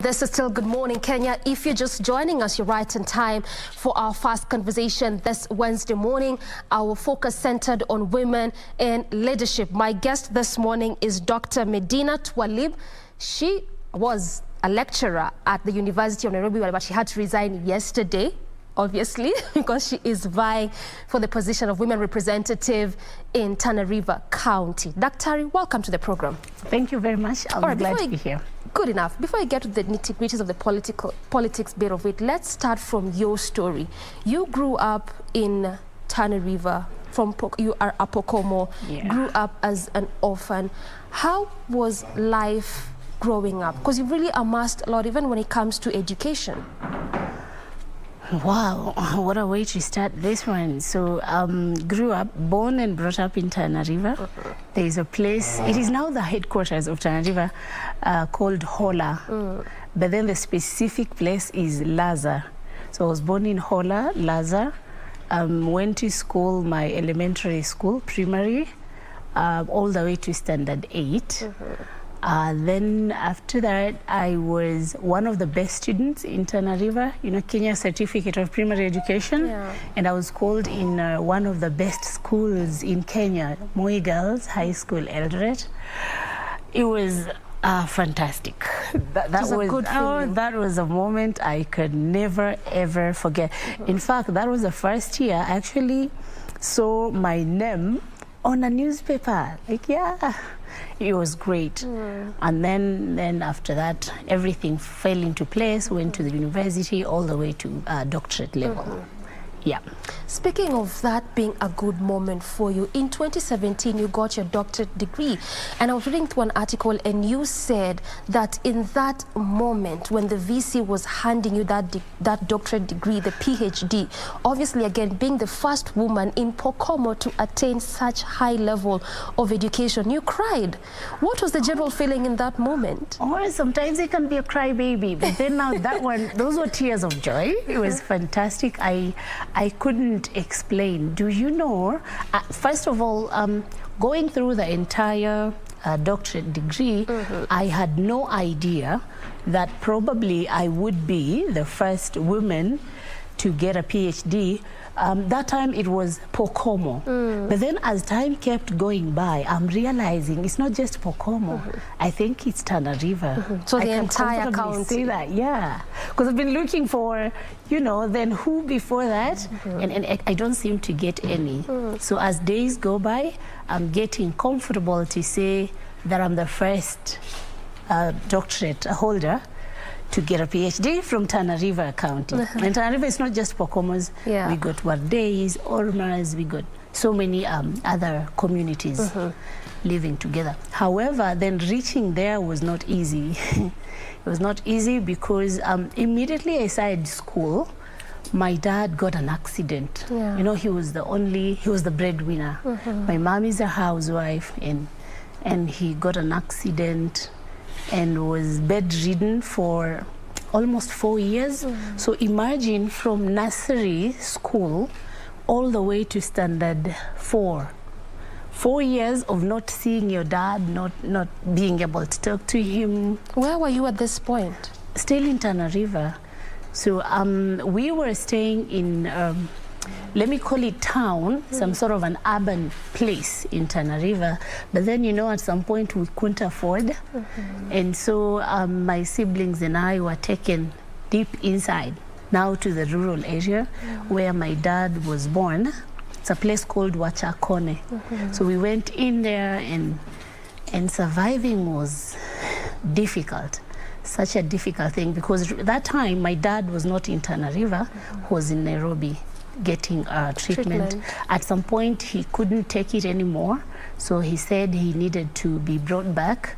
This is still Good Morning Kenya. If you're just joining us, you're right in time for our fast conversation this Wednesday morning. Our focus centered on women in leadership. My guest this morning is Dr.Medina Twalib. She was a lecturer at the University of Nairobi, but she had to resign yesterday, obviously, because she is vying for the position of women representative in Tana River County. Dr. welcome to the program. Thank you very much. I'm glad to be here. Good enough. Before I get to the nitty-gritties of the politics bit of it, let's start from your story. You grew up in Tana River, you are a Pokomo, grew up as an orphan. How was life growing up? Because you've really amassed a lot, even when it comes to education. Wow, what a way to start this one. So, grew up, born and brought up in Tana River. There is a place, it is now the headquarters of Tana River, called Hola. But then the specific place is Laza. So I was born in Hola, Laza. Went to school, my elementary school, primary, all the way to standard 8. Then after that, I was one of the best students in Tana River, Kenya Certificate of Primary Education. And I was called in one of the best schools in Kenya, Moi Girls High School, Eldoret. It was fantastic. That was a moment I could never, ever forget. In fact, that was the first year I actually saw my name on a newspaper. It was great. And then after that, everything fell into place, went to the university all the way to doctorate level. Speaking of that being a good moment for you, in 2017 you got your doctorate degree, and I was reading through an article and you said that in that moment when the VC was handing you that doctorate degree, the PhD, obviously again being the first woman in Pokomo to attain such high level of education, you cried. What was the general feeling in that moment? Oh, sometimes it can be a crybaby, but then now that one, those were tears of joy. It was fantastic. I couldn't explain. Do you know, first of all, going through the entire doctorate degree, I had no idea that probably I would be the first woman to get a PhD. That time it was Pokomo. But then as time kept going by, I'm realizing it's not just Pokomo. I think it's Tana River. So the entire county. See that, because I've been looking for, then who before that, and I don't seem to get any. So as days go by, I'm getting comfortable to say that I'm the first doctorate holder to get a PhD from Tana River County. And Tana River is not just Pokomos. We got Wardeis, Ormas, we got so many other communities living together. However, then reaching there was not easy. It was not easy because immediately I started school, my dad got an accident. He was the breadwinner. My mom is a housewife, and he got an accident and was bedridden for almost 4 years. So imagine from nursery school all the way to standard 4. 4 years of not seeing your dad, not being able to talk to him. Where were you at this point? Still in Tana River. So we were staying in, let me call it town, some sort of an urban place in Tana River. But then, at some point we couldn't afford. And so my siblings and I were taken deep inside, now to the rural area where my dad was born. It's a place called Wachakone. So we went in there and surviving was difficult. Such a difficult thing because that time my dad was not in Tana River, he was in Nairobi getting treatment. At some point he couldn't take it anymore, so he said he needed to be brought back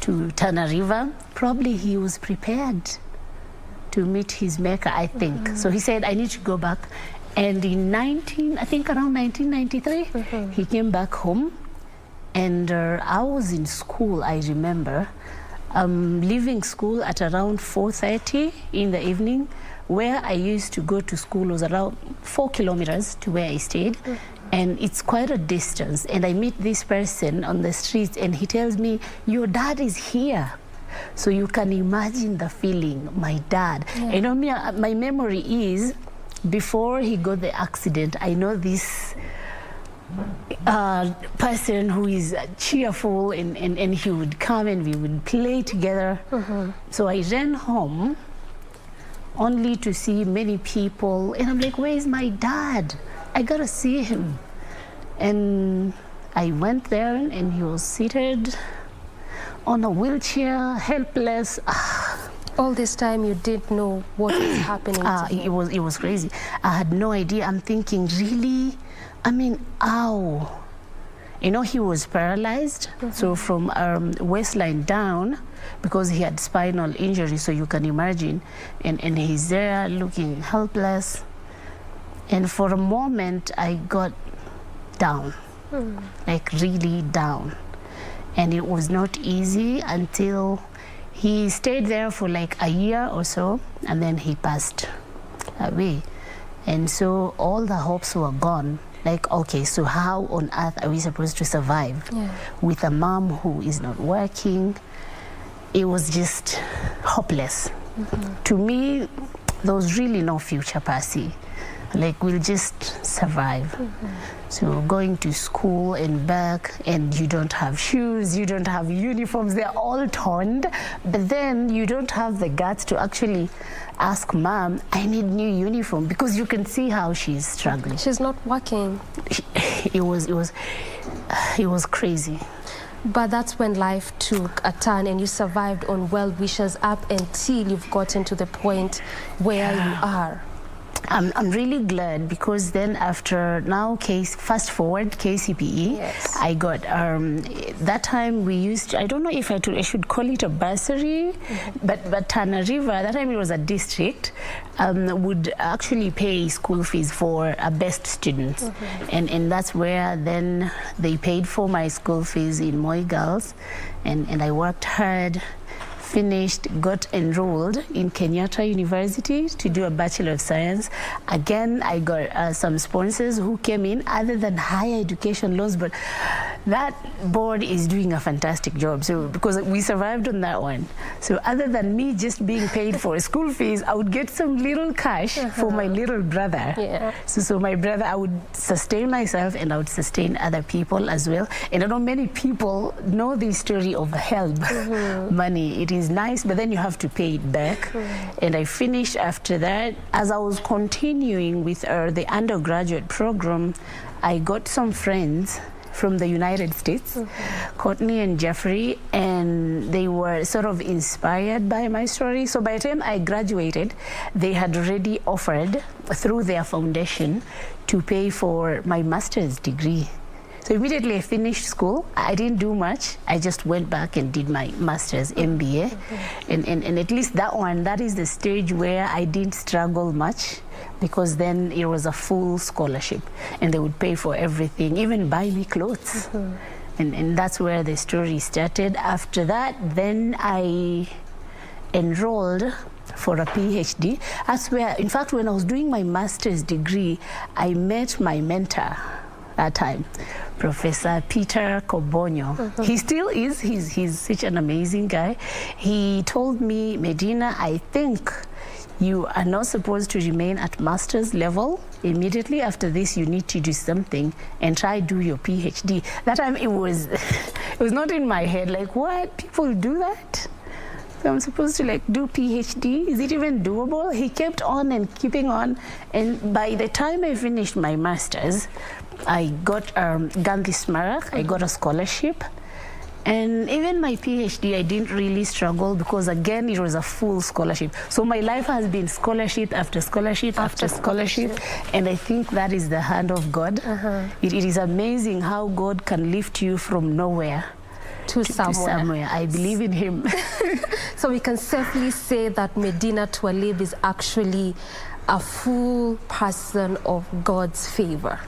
to Tana River. Probably he was prepared to meet his maker, I think. So he said, I need to go back. And in around 1993, he came back home, and I was in school, I remember, leaving school at around 4:30 in the evening. Where I used to go to school was around 4 kilometers to where I stayed. And it's quite a distance. And I meet this person on the street and he tells me, your dad is here. So you can imagine the feeling, my dad. You know, my memory is, before he got the accident, I know this person who is cheerful, and he would come and we would play together. So I ran home only to see many people, and I'm like, where's my dad? I gotta see him. And I went there, and he was seated on a wheelchair, helpless. All this time you didn't know what was happening to him. It was crazy. I had no idea. I'm thinking, really? I mean, ow. You know, he was paralyzed. So from waistline down, because he had spinal injury, so you can imagine. And he's there looking helpless. And for a moment, I got down, like really down. And it was not easy until he stayed there for like a year or so, and then he passed away. And so all the hopes were gone. Like, okay, so how on earth are we supposed to survive with a mom who is not working? It was just hopeless. To me, there was really no future, Percy. Like, we'll just survive. So going to school and back, and you don't have shoes, you don't have uniforms, they're all torn. But then you don't have the guts to actually ask mom, I need new uniform, because you can see how she's struggling. She's not working. It was crazy. But that's when life took a turn, and you survived on well wishes up until you've gotten to the point where you are. I'm really glad, because then after fast forward KCPE, I got that time we used, I don't know if I should call it a bursary, but Tana River, that time it was a district, would actually pay school fees for best students, and that's where then they paid for my school fees in Moi Girls, and I worked hard, finished, got enrolled in Kenyatta University to do a Bachelor of Science. Again, I got some sponsors who came in, other than higher education loans, but that board is doing a fantastic job. So because we survived on that one. So other than me just being paid for school fees, I would get some little cash for my little brother. So my brother, I would sustain myself, and I would sustain other people as well. And I know many people know the story of help money. It is nice, but then you have to pay it back. And I finished after that. As I was continuing with the undergraduate program, I got some friends from the United States, Courtney and Jeffrey, and they were sort of inspired by my story. So by the time I graduated, they had already offered through their foundation to pay for my master's degree. So immediately I finished school. I didn't do much. I just went back and did my master's MBA. And at least that is the stage where I didn't struggle much, because then it was a full scholarship, and they would pay for everything, even buy me clothes. And that's where the story started. After that, then I enrolled for a PhD. That's where, in fact, when I was doing my master's degree, I met my mentor that time, Professor Peter Kobonyo. He still is. He's such an amazing guy. He told me, Medina, I think you are not supposed to remain at master's level. Immediately after this, you need to do something and try do your PhD. That time it was not in my head, like, what? People do that? So I'm supposed to like do PhD? Is it even doable? He kept on and keeping on. And by the time I finished my master's, I got Gandhi Smarak, I got a scholarship. And even my PhD, I didn't really struggle, because again, it was a full scholarship. So my life has been scholarship after scholarship after scholarship. And I think that is the hand of God. It is amazing how God can lift you from nowhere to somewhere. I believe in him. So we can safely say that Medina Twalib is actually a full person of God's favor.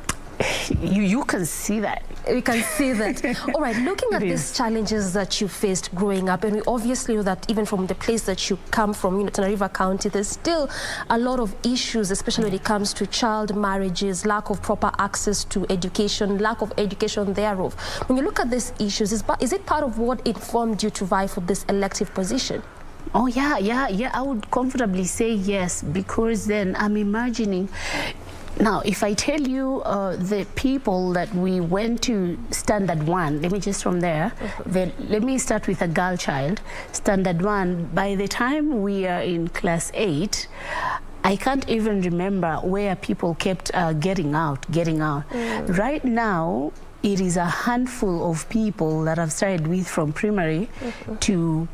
you can see that. We can see that. All right, looking at these challenges that you faced growing up, and we obviously know that even from the place that you come from, Tana River County, there's still a lot of issues, especially when it comes to child marriages, lack of proper access to education, lack of education thereof. When you look at these issues, is it part of what informed you to vie for this elective position? Oh, yeah. I would comfortably say yes, because then I'm imagining. Now, if I tell you the people that we went to Standard 1, let me just from there, then let me start with a girl child. Standard 1, by the time we are in class 8, I can't even remember where people kept getting out. Right now, it is a handful of people that I've started with from primary to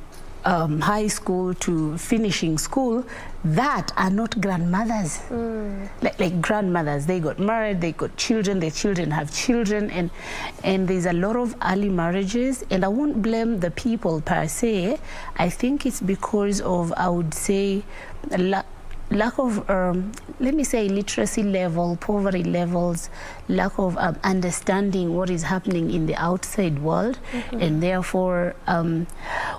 high school to finishing school that are not grandmothers. Like grandmothers, they got married, they got children, their children have children, and there's a lot of early marriages, and I won't blame the people per se. I think it's because of, I would say, lack of, let me say, literacy level, poverty levels, lack of understanding what is happening in the outside world. And therefore,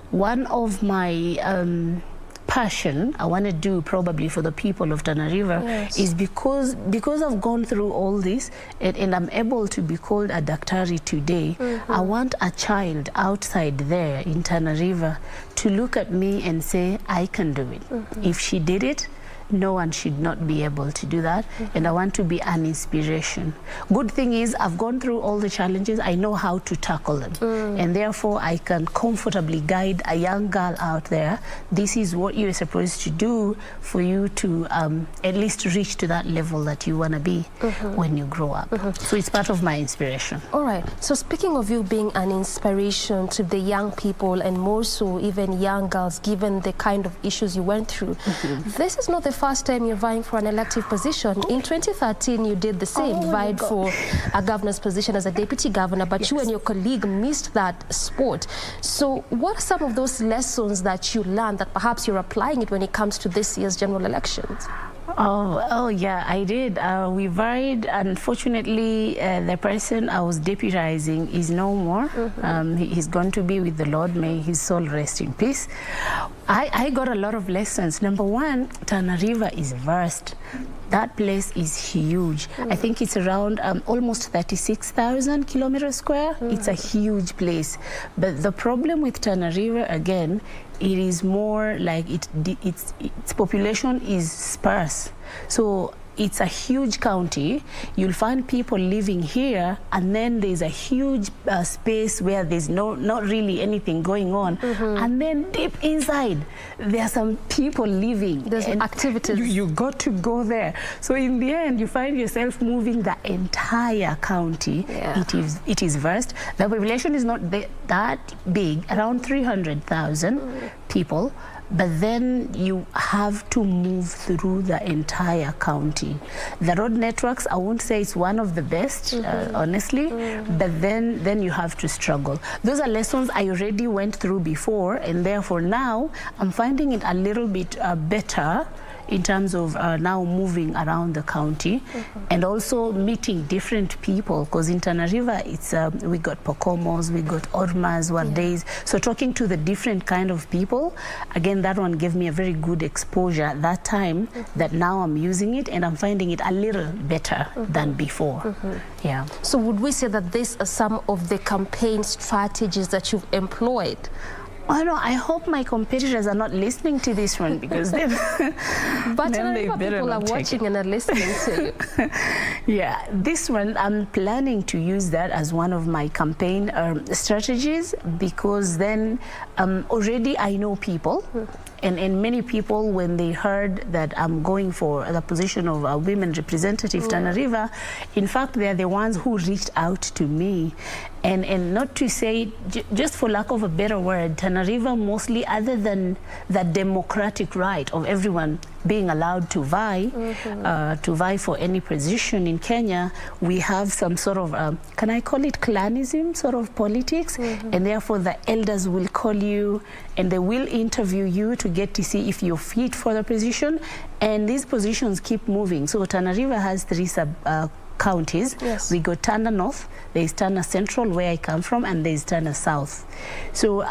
one of my passion I want to do probably for the people of Tana River is because I've gone through all this and I'm able to be called a daktari today. I want a child outside there in Tana River to look at me and say, I can do it. If she did it, no one should not be able to do that. And I want to be an inspiration. Good thing is I've gone through all the challenges. I know how to tackle them. And therefore I can comfortably guide a young girl out there. This is what you're supposed to do for you to at least reach to that level that you want to be when you grow up. So it's part of my inspiration. All right. So speaking of you being an inspiration to the young people, and more so even young girls, given the kind of issues you went through, this is not the first time you're vying for an elective position. In 2013, you did the same, vied for a governor's position as a deputy governor, but you and your colleague missed that spot. So what are some of those lessons that you learned that perhaps you're applying it when it comes to this year's general elections? Oh yeah, I did. We vied. Unfortunately, the person I was deputizing is no more. He's going to be with the Lord. May his soul rest in peace. I got a lot of lessons. Number one, Tana River is vast. That place is huge. I think it's around almost 36,000 kilometers square. It's a huge place. But the problem with Tana River, again, it is more like its population is sparse. So it's a huge county. You'll find people living here, and then there's a huge space where there's not really anything going on. And then deep inside, there are some people living. There's activities. You got to go there. So in the end, you find yourself moving the entire county. It is vast. The population is not that big, around 300,000 people. But then you have to move through the entire county. The road networks, I won't say it's one of the best, honestly, but then you have to struggle. Those are lessons I already went through before, and therefore now I'm finding it a little bit better in terms of now moving around the county and also meeting different people, because in Tana River it's we got Pokomos, we got Ormas, Wardays, so talking to the different kind of people, again that one gave me a very good exposure at that time that now I'm using it and I'm finding it a little better than before. Yeah. So would we say that these are some of the campaign strategies that you've employed? Oh, no, I hope my competitors are not listening to this one, because then, but then people are watching and are listening to you. Yeah, this one, I'm planning to use that as one of my campaign strategies, because then already I know people. And many people, when they heard that I'm going for the position of a women representative, Tana River, in fact, they're the ones who reached out to me. And not to say, just for lack of a better word, Tana River mostly, other than the democratic right of everyone being allowed to vie for any position in Kenya, we have some sort of, can I call it clanism sort of politics? And therefore the elders will call you and they will interview you to get to see if you're fit for the position. And these positions keep moving. So Tana River has 3 counties. Yes. We got Tana North, there's Tana Central, where I come from, and there's Tana South. So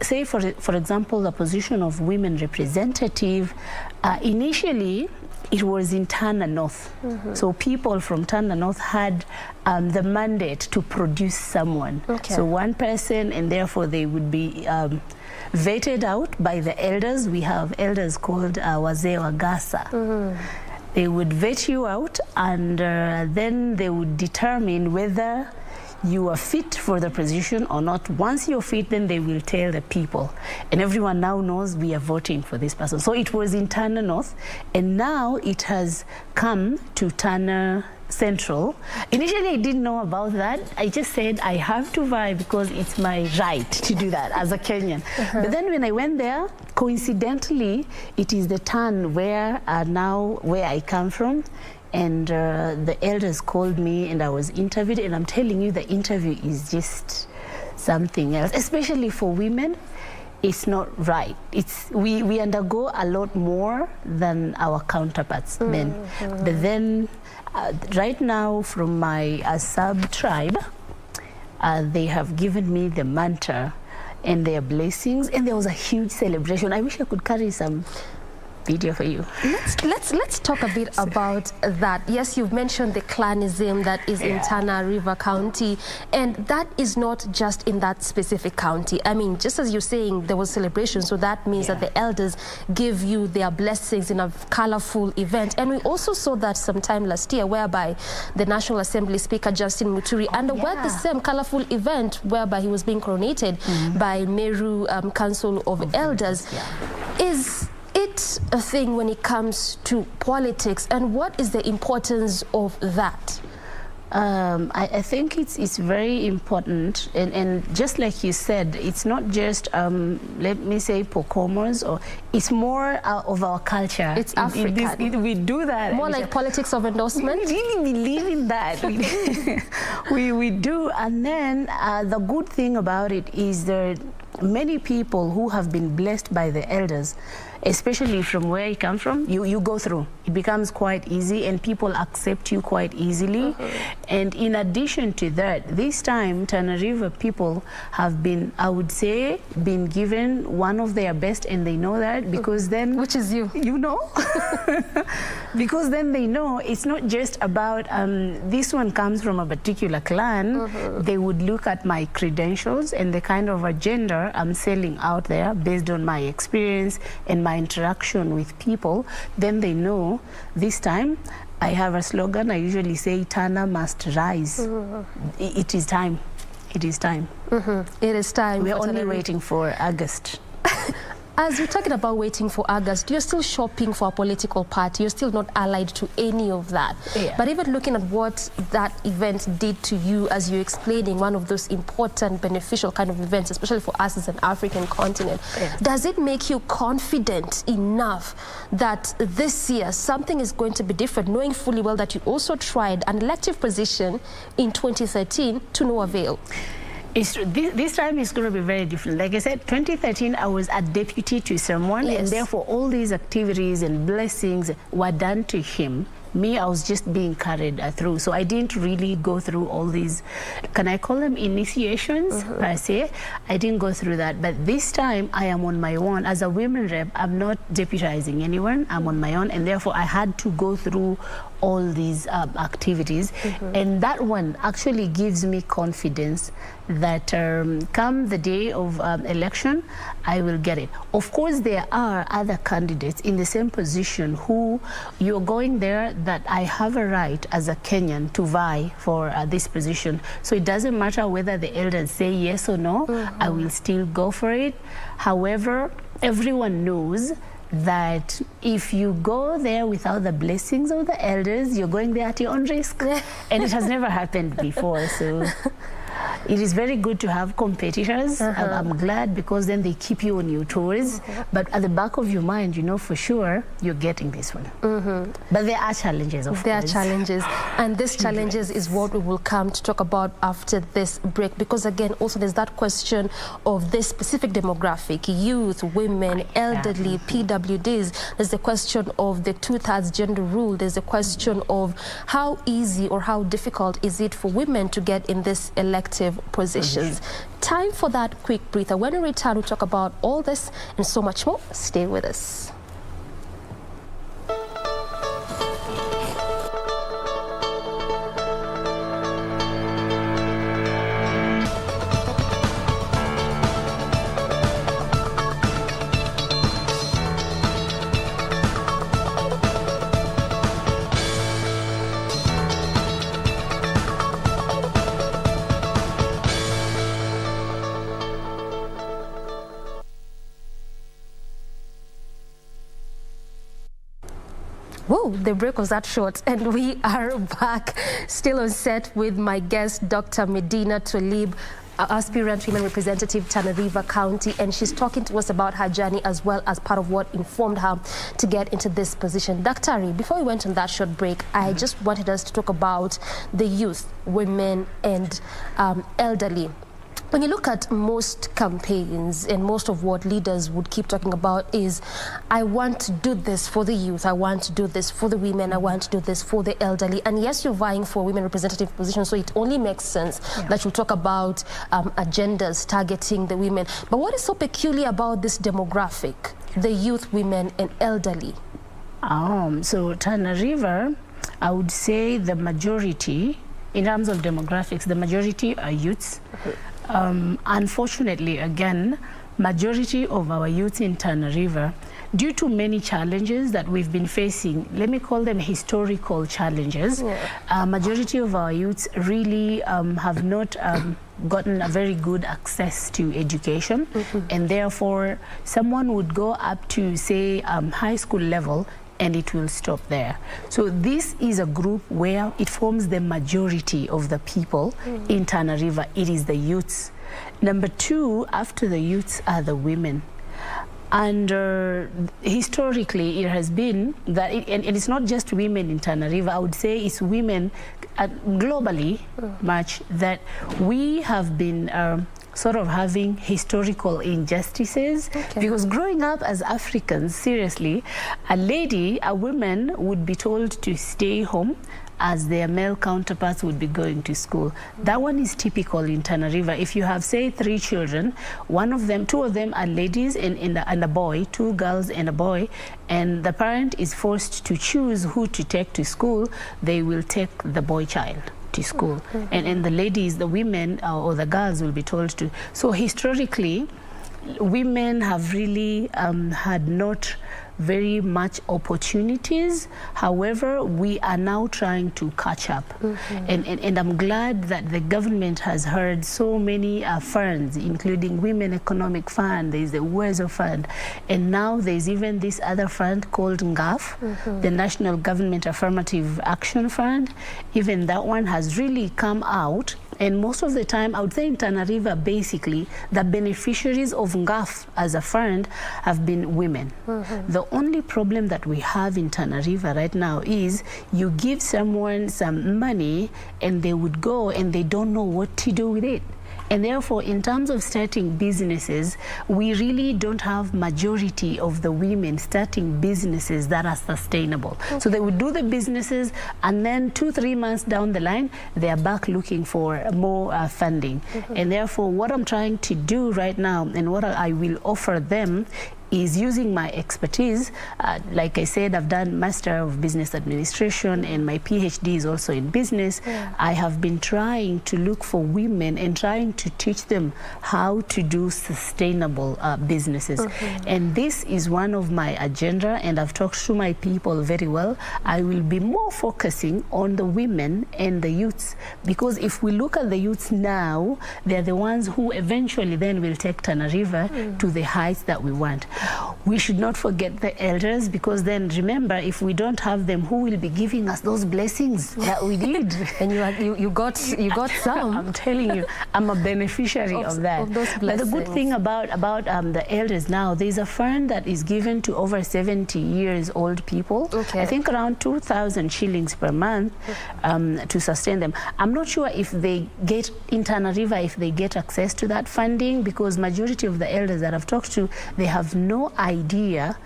say, for example, the position of women representative, initially, it was in Tana North. So people from Tana North had the mandate to produce someone. Okay. So one person, and therefore they would be vetted out by the elders. We have elders called Wazee wa Gasa. They would vet you out, and then they would determine whether you are fit for the position or not. Once you're fit, then they will tell the people. And everyone now knows we are voting for this person. So it was in Tana North, and now it has come to Tana Central. Initially, I didn't know about that. I just said I have to vie because it's my right to do that as a Kenyan. But then when I went there, coincidentally, it is the town where where I come from. And the elders called me and I was interviewed, and I'm telling you, the interview is just something else, especially for women. It's not right. We undergo a lot more than our counterparts men. But then right now, from my sub-tribe, they have given me the mantra and their blessings, and there was a huge celebration. I wish I could carry some video for you. Let's talk a bit about that. Yes, you've mentioned the clanism that is in Tana River County, and that is not just in that specific county. I mean, just as you're saying, there was celebration, so that means that the elders give you their blessings in a colorful event. And we also saw that sometime last year, whereby the National Assembly Speaker Justin Muturi underwent the same colorful event whereby he was being coronated by Meru Council of Elders. Is it a thing when it comes to politics, and what is the importance of that? I think it's very important, and just like you said, it's not just let me say pokomos, or it's more of our culture. It's African. We do that. More like politics of endorsement. We really believe in that. we do, and then the good thing about it is that many people who have been blessed by the elders, especially from where you come from, you go through. It becomes quite easy, and people accept you quite easily. And in addition to that, this time Tana River people have been, I would say, been given one of their best, and they know that, because then... Which is you. You know? Because then they know it's not just about this one comes from a particular clan. They would look at my credentials and the kind of agenda I'm selling out there based on my experience and my interaction with people. Then they know this time I have a slogan. I usually say Tana must rise. It is time. It is time. It is time. We're only waiting for August. As you're talking about waiting for August, you're still shopping for a political party. You're still not allied to any of that. But even looking at what that event did to you, as you're explaining, one of those important, beneficial kind of events, especially for us as an African continent, does it make you confident enough that this year something is going to be different, knowing fully well that you also tried an elective position in 2013 to no avail? This time is going to be very different. Like I said, 2013, I was a deputy to someone, and therefore all these activities and blessings were done to him. Me, I was just being carried through. So I didn't really go through all these, can I call them initiations per se? I didn't go through that. But this time I am on my own. As a women rep, I'm not deputizing anyone. I'm on my own, and therefore I had to go through all these activities. And that one actually gives me confidence that come the day of election, I will get it. Of course, there are other candidates in the same position who you're going there, that I have a right as a Kenyan to vie for this position. So it doesn't matter whether the elders say yes or no, I will still go for it. However, everyone knows that if you go there without the blessings of the elders, you're going there at your own risk. And it has never happened before. So It is very good to have competitors. I'm glad, because then they keep you on your toes. But at the back of your mind, you know for sure you're getting this one. But there are challenges, of course. There are challenges. And these challenges is what we will come to talk about after this break. Because again, also there's that question of this specific demographic, youth, women, elderly, PWDs. There's the question of the 2/3 gender rule. There's the question of how easy or how difficult is it for women to get in this elective positions. Time for that quick breather. When we return, we'll talk about all this and so much more. Stay with us. Whoa, the break was that short, and we are back still on set with my guest, Dr.Medina Twalib, aspirant women representative, Tana River County, and she's talking to us about her journey as well as part of what informed her to get into this position. Dr. Ari, before we went on that short break, I just wanted us to talk about the youth, women, and elderly. When you look at most campaigns and most of what leaders would keep talking about is, I want to do this for the youth, I want to do this for the women, I want to do this for the elderly. And yes, you're vying for women representative positions, so it only makes sense that you talk about agendas targeting the women. But what is so peculiar about this demographic, the youth, women, and elderly? So Tana River, I would say the majority, in terms of demographics, the majority are youths. Unfortunately, again, majority of our youth in Tana River, due to many challenges that we've been facing, let me call them historical challenges, majority of our youths really have not gotten a very good access to education, and therefore someone would go up to, say, high school level, and it will stop there. So this is a group where it forms the majority of the people in Tana River. It is the youths. Number two, after the youths, are the women. And historically, it has been that, and it's not just women in Tana River, I would say it's women globally much, that we have been sort of having historical injustices, because growing up as Africans, seriously, a woman would be told to stay home as their male counterparts would be going to school. That one is typical in Tana River. If you have, say, 3 children, two of them are ladies and a boy, 2 girls and a boy, and the parent is forced to choose who to take to school, they will take the boy child to school. And the ladies, the women or the girls will be told to. So historically, women have really had not very much opportunities. However, we are now trying to catch up. And I'm glad that the government has heard so many funds, including Women Economic Fund, there's the Uwezo Fund, and now there's even this other fund called NGAF, the National Government Affirmative Action Fund. Even that one has really come out. And most of the time, I would say in Tana River, basically, the beneficiaries of NGAF as a fund have been women. The only problem that we have in Tana River right now is you give someone some money and they would go and they don't know what to do with it. And therefore, in terms of starting businesses, we really don't have majority of the women starting businesses that are sustainable. So they would do the businesses, and then 2-3 months down the line, they are back looking for more funding. And therefore, what I'm trying to do right now, and what I will offer them, is using my expertise. Like I said, I've done Master of Business Administration and my PhD is also in business. I have been trying to look for women and trying to teach them how to do sustainable businesses. And this is one of my agenda, and I've talked to my people very well. I will be more focusing on the women and the youths, because if we look at the youths now, they're the ones who eventually then will take Tana River to the heights that we want. We should not forget the elders, because then remember, if we don't have them, who will be giving us those blessings that we need? And you got some. I'm telling you, I'm a beneficiary of that. Of those but the good thing about the elders now, there's a fund that is given to over 70 years old people. Okay. I think around 2,000 shillings per month to sustain them. I'm not sure if they get in Tana River, if they get access to that funding, because majority of the elders that I've talked to, they have no idea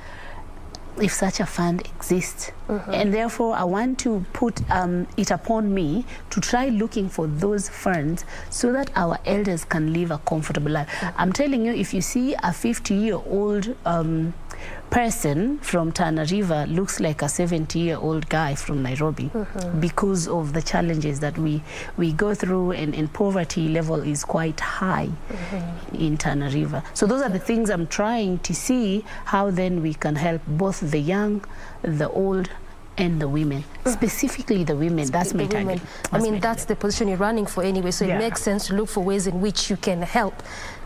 if such a fund exists. And therefore I want to put it upon me to try looking for those funds so that our elders can live a comfortable life. I'm telling you, if you see a 50-year-old person from Tana River looks like a 70-year-old guy from Nairobi, because of the challenges that we go through, and poverty level is quite high in Tana River. So those are the things I'm trying to see how then we can help both the young, the old, and the women, specifically the women. That's my target. I mean, that's the position you're running for anyway, so it makes sense to look for ways in which you can help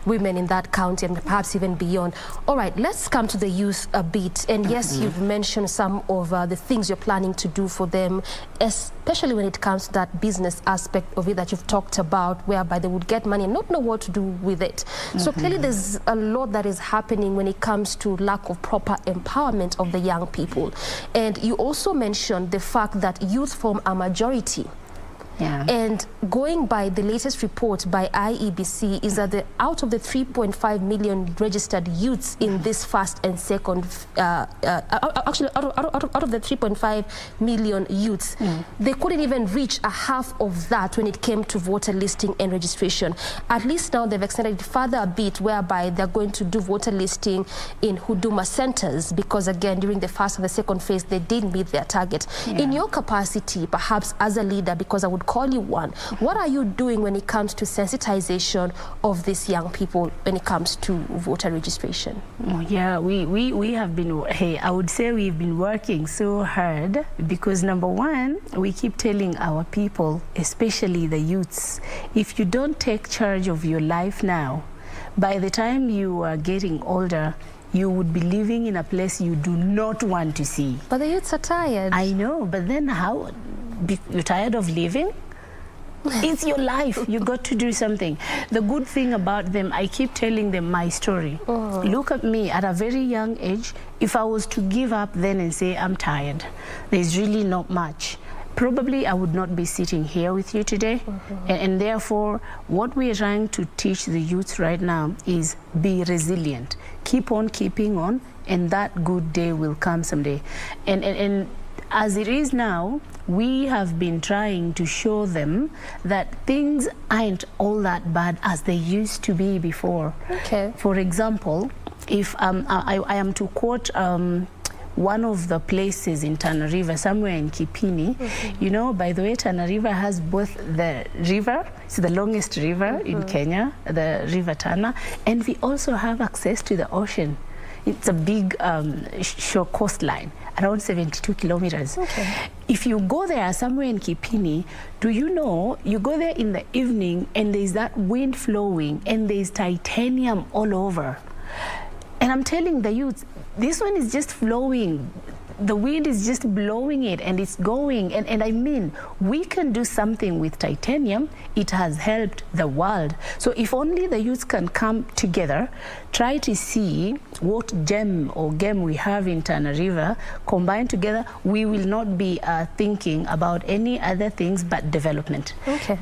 women in that county and perhaps even beyond. All right, let's come to the youth a bit. And yes, you've mentioned some of the things you're planning to do for them, especially when it comes to that business aspect of it that you've talked about, whereby they would get money and not know what to do with it. So clearly there's a lot that is happening when it comes to lack of proper empowerment of the young people. And you also mentioned the fact that youth form a majority. And going by the latest report by IEBC is that out of the 3.5 million registered youths in this first and second, actually out of the 3.5 million youths, they couldn't even reach a half of that when it came to voter listing and registration. At least now they've extended it further a bit, whereby they're going to do voter listing in Huduma centers, because again, during the first and the second phase, they didn't meet their target. In your capacity, perhaps as a leader, because I would call you one, what are you doing when it comes to sensitization of these young people when it comes to voter registration? Yeah, we have been, I would say we've been working so hard, because number one, we keep telling our people, especially the youths, if you don't take charge of your life now, by the time you are getting older, you would be living in a place you do not want to see. But the youths are tired. I know, but then how? You're tired of living? It's your life. You got to do something. The good thing about them, I keep telling them my story. Look at me at a very young age. If I was to give up then and say I'm tired, there's really not much, probably I would not be sitting here with you today. And therefore, what we are trying to teach the youth right now is be resilient. Keep on keeping on, and that good day will come someday. And as it is now, we have been trying to show them that things aren't all that bad as they used to be before. For example, if I am to quote one of the places in Tana River, somewhere in Kipini, you know, by the way, Tana River has both the river, it's the longest river in Kenya, the River Tana, and we also have access to the ocean. It's a big shore coastline, around 72 kilometers. If you go there somewhere in Kipini, do you know, you go there in the evening and there's that wind flowing and there's titanium all over. And I'm telling the youth, this one is just flowing. The wind is just blowing it and it's going. And I mean, we can do something with titanium. It has helped the world. So if only the youth can come together, try to see what gem or game we have in Tana River, combined together, we will not be thinking about any other things but development.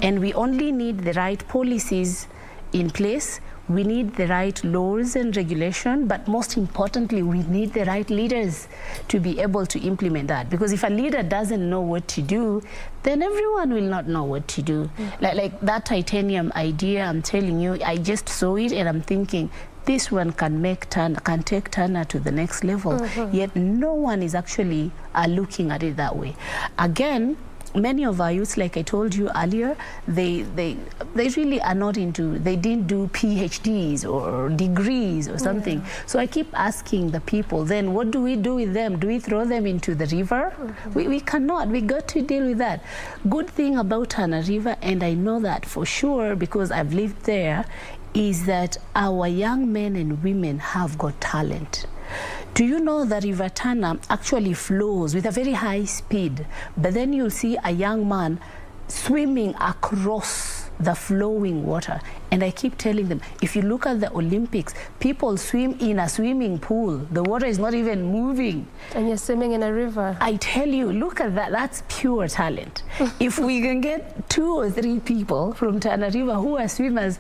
And we only need the right policies in place. We need the right laws and regulation, but most importantly, we need the right leaders to be able to implement that. Because if a leader doesn't know what to do, then everyone will not know what to do. Like that titanium idea, I'm telling you, I just saw it and I'm thinking, this one can take Tana to the next level. Yet no one is actually looking at it that way. Again, many of our youths, like I told you earlier, they really are not into, they didn't do PhDs or degrees or something. So I keep asking the people, then what do we do with them? Do we throw them into the river? We cannot. We got to deal with that. Good thing about Tana River, and I know that for sure because I've lived there, is that our young men and women have got talent. Do you know that River Tana actually flows with a very high speed, but then you'll see a young man swimming across the flowing water? And I keep telling them, if you look at the Olympics, people swim in a swimming pool. The water is not even moving. And you're swimming in a river. I tell you, look at that. That's pure talent. If we can get 2 or 3 people from Tana River who are swimmers,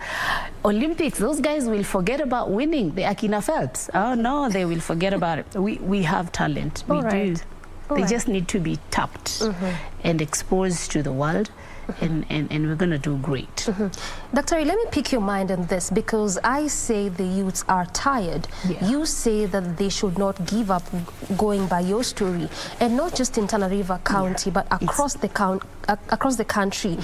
Olympics, those guys will forget about winning. The Akina Phelps. Oh no, they will forget about it. We have talent. We do. They just need to be tapped and exposed to the world. And we're going to do great. Dr. Let me pick your mind on this, because I say the youths are tired. You say that they should not give up, going by your story, and not just in Tana River County, but across the country.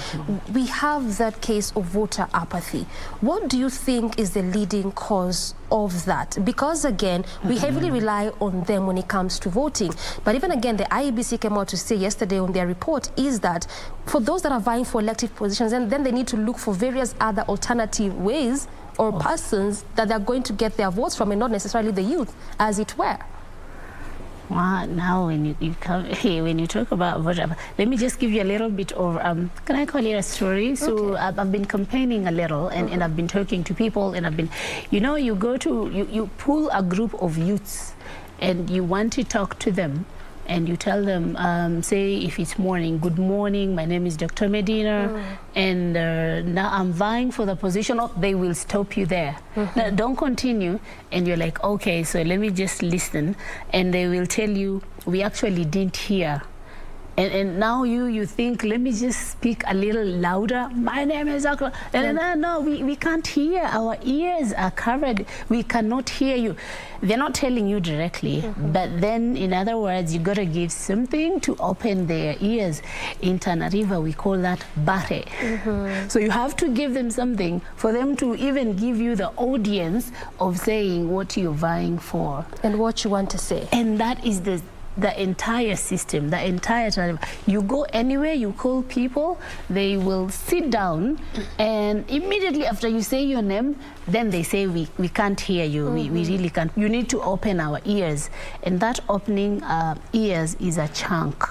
We have that case of voter apathy. What do you think is the leading cause of that? Because again, we heavily rely on them when it comes to voting. But even again, the IEBC came out to say yesterday on their report is that for those that are vying for elective positions, and then they need to look for various other alternative ways or persons that they're going to get their votes from, and not necessarily the youth, as it were. Wow, now when you come here, when you talk about voter, let me just give you a little bit of, can I call it a story? So I've been campaigning a little, and I've been talking to people, and I've been, you know, you go to, you pull a group of youths, and you want to talk to them, and you tell them, say if it's morning, good morning, my name is Dr. Medina, and now I'm vying for the position of, they will stop you there. Now, don't continue, and you're like, okay, so let me just listen, and they will tell you, we actually didn't hear. And now you think, let me just speak a little louder. My name is Dr. No, we can't hear. Our ears are covered. We cannot hear you. They're not telling you directly, but then, in other words, you got to give something to open their ears. In Tana River, we call that bare. So you have to give them something for them to even give you the audience of saying what you're vying for. And what you want to say. And that is the entire system, the entire time. You go anywhere, you call people, they will sit down, and immediately after you say your name, then they say, we can't hear you, we really can't. You need to open our ears. And that opening ears is a chunk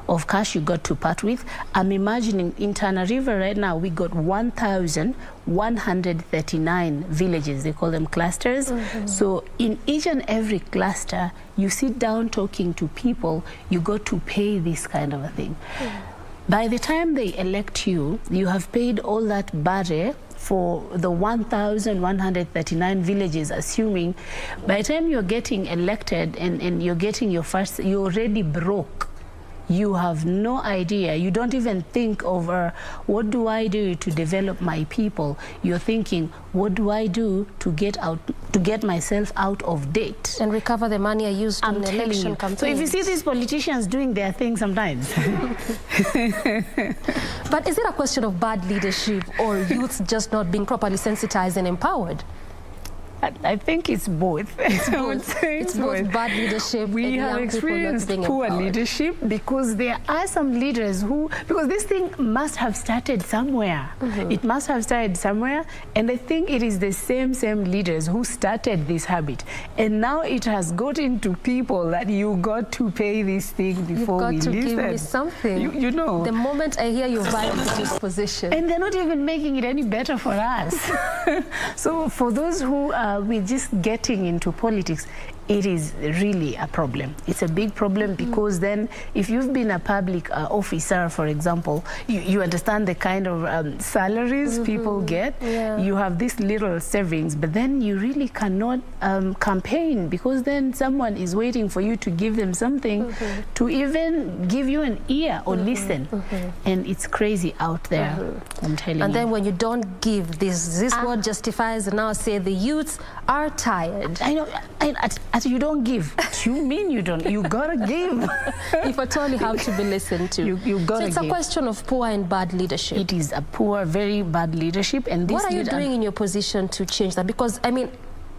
of cash you got to part with. I'm imagining in Tana River right now, we got 1,139 villages. They call them clusters. So in each and every cluster, you sit down talking to people, you got to pay this kind of a thing. By the time they elect you, you have paid all that bare for the 1,139 villages, assuming by the time you're getting elected and you're getting your first, you're already broke. You have no idea. You don't even think of what do I do to develop my people. You're thinking, what do I do to get myself out of debt and recover the money I used in the election campaign. So if you see these politicians doing their thing sometimes. But is it a question of bad leadership or youths just not being properly sensitized and empowered? I think it's both. It's both bad leadership. We have experienced poor leadership, because there are some leaders who, because this thing must have started somewhere. It must have started somewhere, and I think it is the same leaders who started this habit. And now it has got into people that you got to pay this thing before we listen. You've got to give me something. You know. The moment I hear you vying for this position. And they're not even making it any better for us. So for those who we're just getting into politics, it is really a problem. It's a big problem, because then if you've been a public officer, for example, you understand the kind of salaries people get. You have this little savings, but then you really cannot campaign, because then someone is waiting for you to give them something to even give you an ear or listen. And it's crazy out there, I'm telling you. And then when you don't give, this word justifies, and now say the youths are tired. I know. As you don't give, you mean you don't? You gotta give. If at all you have to be listened to. You gotta give. So it's a question of poor and bad leadership. It is a poor, very bad leadership. And this what are you doing in your position to change that? Because, I mean,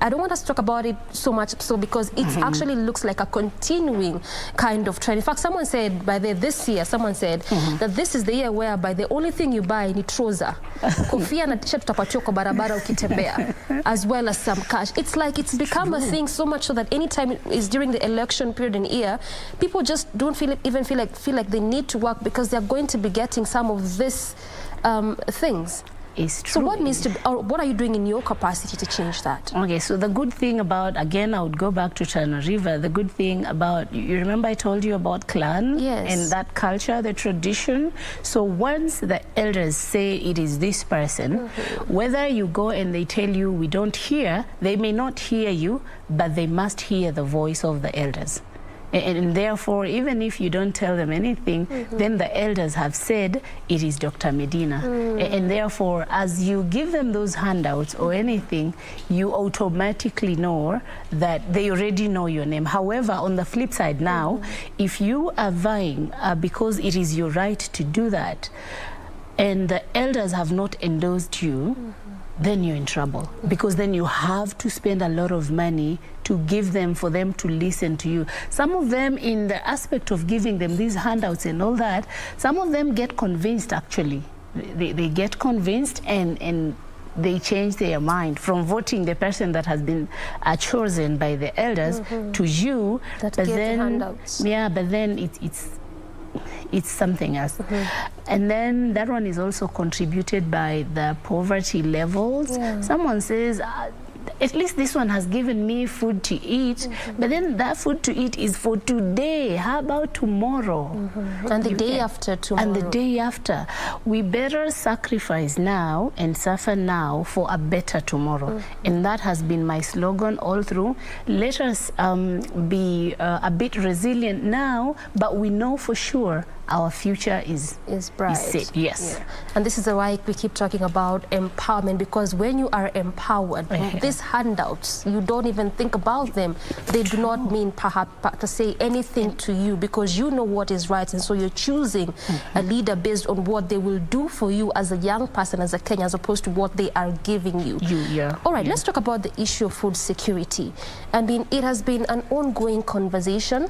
I don't want us to talk about it so much so because it actually looks like a continuing kind of trend. In fact, someone said this year, someone said that this is the year whereby the only thing you buy ni trouser, kofia na t-shirt utapatiwa kwa barabara ukitembea, as well as some cash. It's like it's become a thing so much so that anytime is during the election period in year, people just don't feel like they need to work because they're going to be getting some of this things. It's true. So what needs to be, or what are you doing in your capacity to change that? Okay, so the good thing about, again, I would go back to Tana River. The good thing about, you remember I told you about clan? Yes. And that culture, the tradition. So once the elders say it is this person, whether you go and they tell you we don't hear, they may not hear you, but they must hear the voice of the elders. And therefore, even if you don't tell them anything, then the elders have said it is Dr. Medina. And therefore, as you give them those handouts or anything, you automatically know that they already know your name. However, on the flip side now, if you are vying because it is your right to do that, and the elders have not endorsed you, then you're in trouble, because then you have to spend a lot of money to give them, for them to listen to you. Some of them, in the aspect of giving them these handouts and all that, some of them get convinced actually. They get convinced and they change their mind from voting the person that has been chosen by the elders to you. That but get then, the handouts. yeah, but then it's something else. And then that one is also contributed by the poverty levels. Someone says, at least this one has given me food to eat, but then that food to eat is for today. How about tomorrow? And the day after tomorrow. And the day after. We better sacrifice now and suffer now for a better tomorrow. And that has been my slogan all through. Let us be a bit resilient now, but we know for sure our future is bright. Is set. Yes. Yeah. And this is why we keep talking about empowerment, because when you are empowered, these handouts, you don't even think about them. They do not mean perhaps to say anything to you, because you know what is right, and so you're choosing a leader based on what they will do for you as a young person, as a Kenyan, as opposed to what they are giving you. All right, let's talk about the issue of food security. I mean, it has been an ongoing conversation,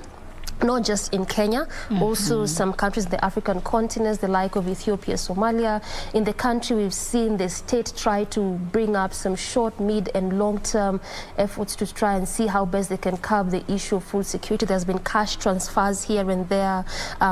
not just in Kenya, also some countries in the African continents, the like of Ethiopia, Somalia. In the country, we've seen the state try to bring up some short, mid and long-term efforts to try and see how best they can curb the issue of food security. There's been cash transfers here and there.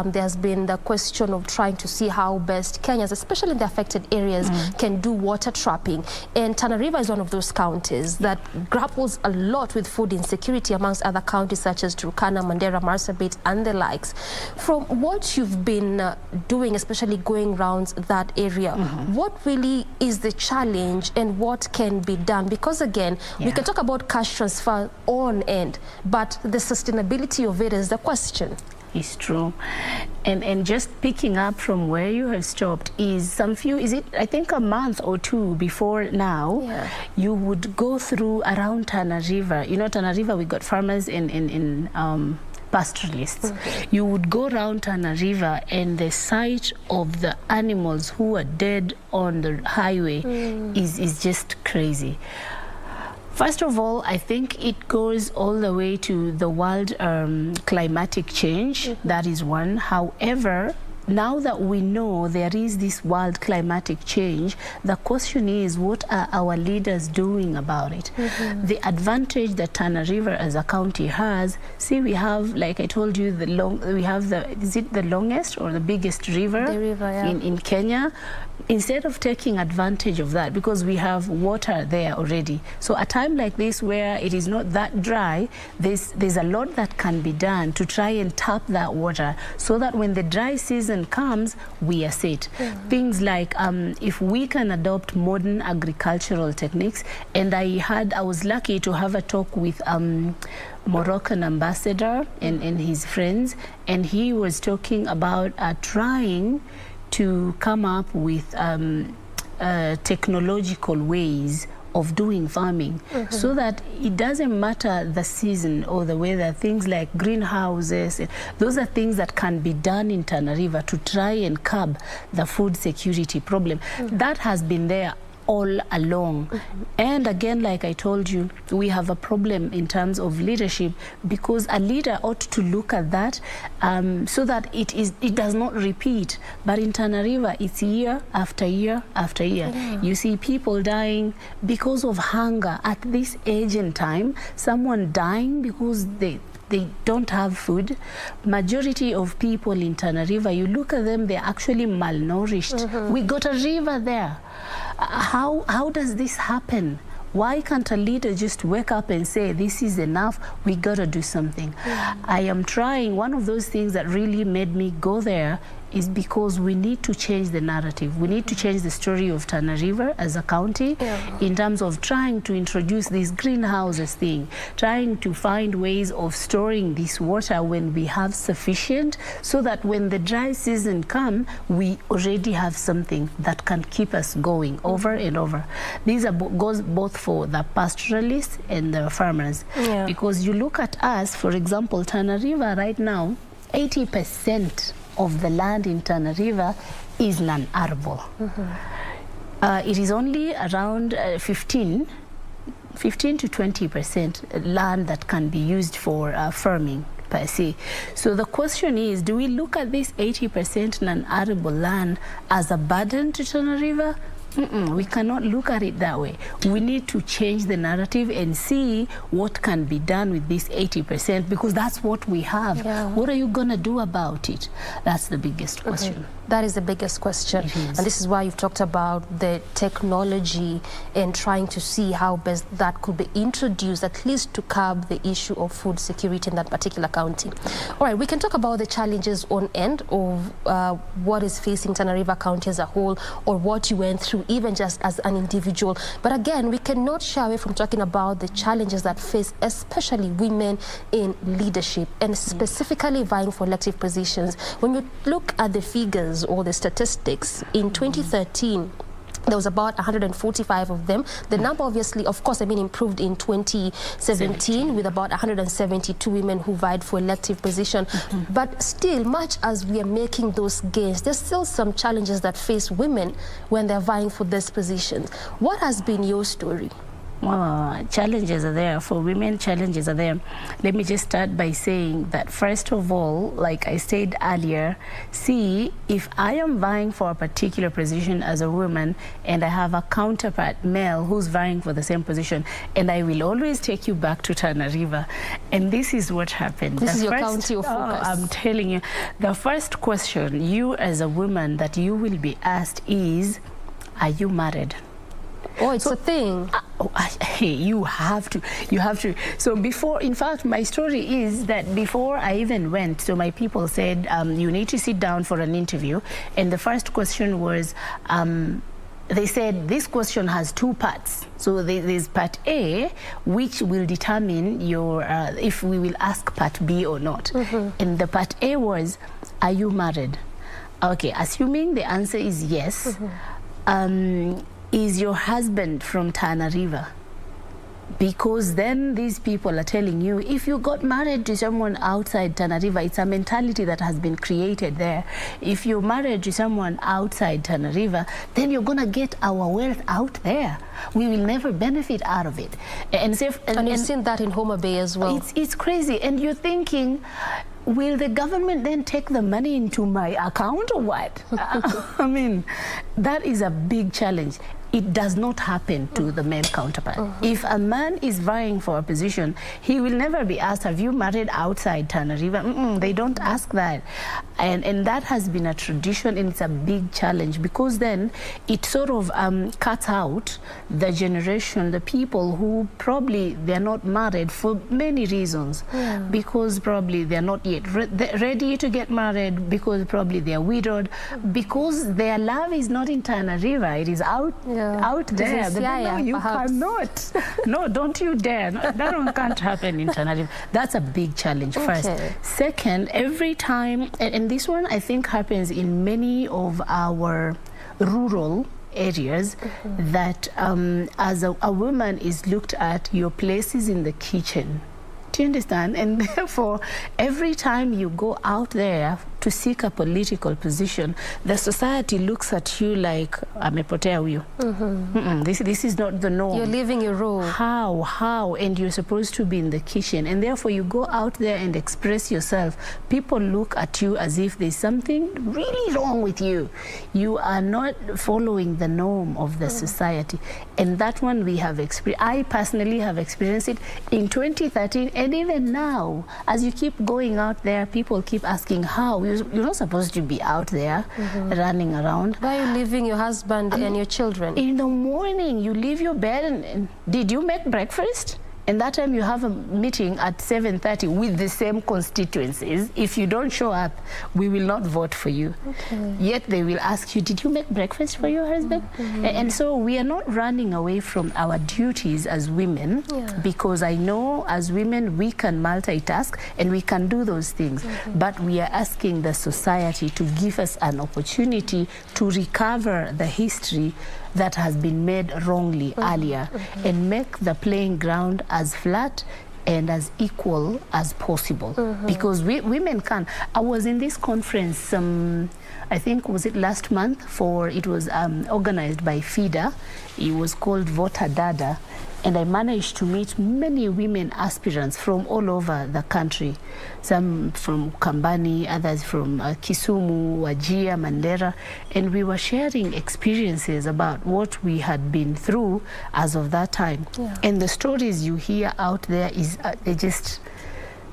There's been the question of trying to see how best Kenyans, especially in the affected areas, can do water trapping. And Tana River is one of those counties that grapples a lot with food insecurity, amongst other counties such as Turkana, Mandera, Marsabit, and the likes. From what you've been doing, especially going around that area, what really is the challenge and what can be done? Because again, we can talk about cash transfer on end, but the sustainability of it is the question. It's true. And just picking up from where you have stopped, is I think a month or two before now, you would go through around Tana River. You know, Tana River, we got farmers in pastoralists. You would go around Tana River, and the sight of the animals who are dead on the highway is just crazy. First of all, I think it goes all the way to the world climatic change. That is one. However, now that we know there is this world climatic change, the question is, what are our leaders doing about it? The advantage that Tana River as a county has, see, we have, like I told you, is it the longest or the biggest river, in Kenya? Instead of taking advantage of that, because we have water there already, so a time like this where it is not that dry, there's a lot that can be done to try and tap that water, so that when the dry season comes, we are set. Things like if we can adopt modern agricultural techniques, and I was lucky to have a talk with Moroccan ambassador and his friends, and he was talking about trying to come up with technological ways of doing farming, so that it doesn't matter the season or the weather. Things like greenhouses, those are things that can be done in Tana River to try and curb the food security problem. That has been there all along. And again, like I told you, we have a problem in terms of leadership, because a leader ought to look at that so that it does not repeat. But in Tana River, it's year after year after year. You see people dying because of hunger at this age and time, someone dying because they don't have food. Majority of people in Tana River, you look at them, they're actually malnourished. We got a river there. How does this happen? Why can't a leader just wake up and say, this is enough, we gotta do something? I am trying. One of those things that really made me go there is because we need to change the narrative. We need to change the story of Tana River as a county in terms of trying to introduce this greenhouses thing, trying to find ways of storing this water when we have sufficient, so that when the dry season comes, we already have something that can keep us going over and over. These are goes both for the pastoralists and the farmers. Because you look at us, for example, Tana River right now, 80% of the land in Tana River is non-arable. It is only around 15 to 20% land that can be used for farming per se. So the question is, do we look at this 80% non-arable land as a burden to Tana River? We cannot look at it that way. We need to change the narrative and see what can be done with this 80%, because that's what we have. What are you going to do about it? That's the biggest question. That is the biggest question. And this is why you've talked about the technology and trying to see how best that could be introduced, at least to curb the issue of food security in that particular county. All right, we can talk about the challenges on end of what is facing Tana River County as a whole, or what you went through even just as an individual. But again, we cannot shy away from talking about the challenges that face especially women in leadership, and specifically vying for elective positions. When you look at the figures or the statistics, in 2013, there was about 145 of them. The number obviously, of course, improved in 2017 with about 172 women who vied for elective position. But still, much as we are making those gains, there's still some challenges that face women when they're vying for these positions. What has been your story? Well, challenges are there. For women, challenges are there. Let me just start by saying that, first of all, like I said earlier, see, if I am vying for a particular position as a woman and I have a counterpart male who's vying for the same position, and I will always take you back to Tana River. And this is what happened. This is your county of focus. I'm telling you, the first question you as a woman that you will be asked is, are you married? Oh, it's a thing. You have to. So before, in fact, my story is that before I even went, so my people said, you need to sit down for an interview. And the first question was, they said this question has two parts. So there's part A, which will determine your if we will ask part B or not. And the part A was, are you married? Okay, assuming the answer is yes, is your husband from Tana River? Because then these people are telling you, if you got married to someone outside Tana River, it's a mentality that has been created there. If you're married to someone outside Tana River, then you're going to get our wealth out there. We will never benefit out of it. And you've seen that in Homa Bay as well. It's crazy. And you're thinking, will the government then take the money into my account or what? I mean, that is a big challenge. It does not happen to the male counterpart. If a man is vying for a position, he will never be asked, have you married outside Tana River? They don't ask that. And that has been a tradition, and it's a big challenge, because then it sort of cuts out the generation, the people who probably they're not married for many reasons. Because probably they're not yet ready to get married, because probably they're widowed, because their love is not in Tana River, it is out there. No, you cannot. No, don't you dare. No, that can't happen in Tana River. That's a big challenge, first. Second, every time, and this one I think happens in many of our rural areas, that as a woman is looked at, your place is in the kitchen. Do you understand? And therefore, every time you go out there to seek a political position, the society looks at you like, amepotea huyo. This is not the norm. You're leaving your role. How? And you're supposed to be in the kitchen. And therefore you go out there and express yourself. People look at you as if there's something really wrong with you. You are not following the norm of the society. And that one we have experienced. I personally have experienced it in 2013, and even now, as you keep going out there, people keep asking how. You're not supposed to be out there running around. Why are you leaving your husband and your children? In the morning, you leave your bed and did you make breakfast? And that time you have a meeting at 7:30 with the same constituencies. If you don't show up, we will not vote for you. Yet they will ask you, did you make breakfast for your husband? And so we are not running away from our duties as women, because I know as women we can multitask and we can do those things. But we are asking the society to give us an opportunity to recover the history that has been made wrongly earlier and make the playing ground as flat and as equal as possible. Because women can. I was in this conference, I think, was it last month? It was organized by FIDA. It was called Voter Dada. And I managed to meet many women aspirants from all over the country. Some from Kambani, others from Kisumu, Wajir, Mandera. And we were sharing experiences about what we had been through as of that time. And the stories you hear out there is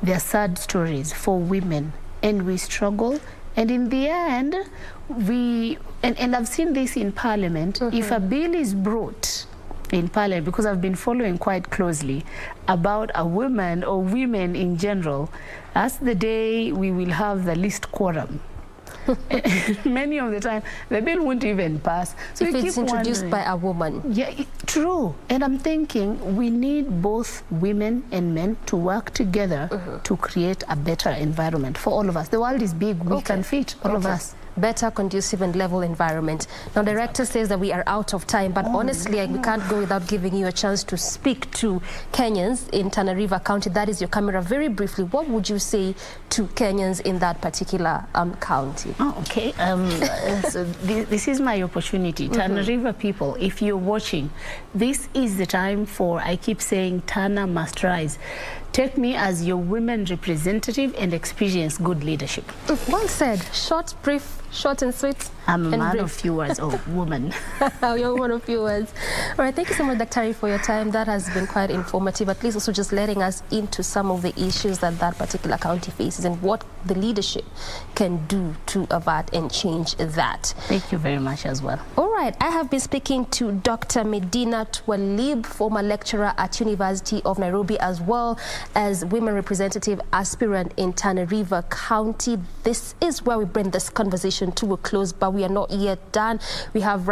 they're sad stories for women. And we struggle. And in the end, and I've seen this in Parliament, if a bill is brought in Parliament, because I've been following quite closely about a woman or women in general, that's the day we will have the least quorum. Many of the time, the bill won't even pass. So if it's introduced by a woman. Yeah, true. And I'm thinking we need both women and men to work together to create a better environment for all of us. The world is big. We can fit all of us. Better, conducive and level environment. Now, the director says that we are out of time, but honestly, we can't go without giving you a chance to speak to Kenyans in Tana River County. That is your camera. Very briefly, what would you say to Kenyans in that particular county? Okay. So this is my opportunity. Tana River people, if you're watching, this is the time for, I keep saying, Tana must rise. Take me as your women representative and experience good leadership. Well said. Short, brief, short and sweet. I'm a man of few words, woman. You're one of few words. All right, thank you so much, Dr. for your time. That has been quite informative, at least also just letting us into some of the issues that particular county faces and what the leadership can do to avert and change that. Thank you very much as well. All right, I have been speaking to Dr.Medina Twalib, former lecturer at University of Nairobi, as well as women representative aspirant in Tana River County. This is where we bring this conversation to a close, but we are not yet done. We have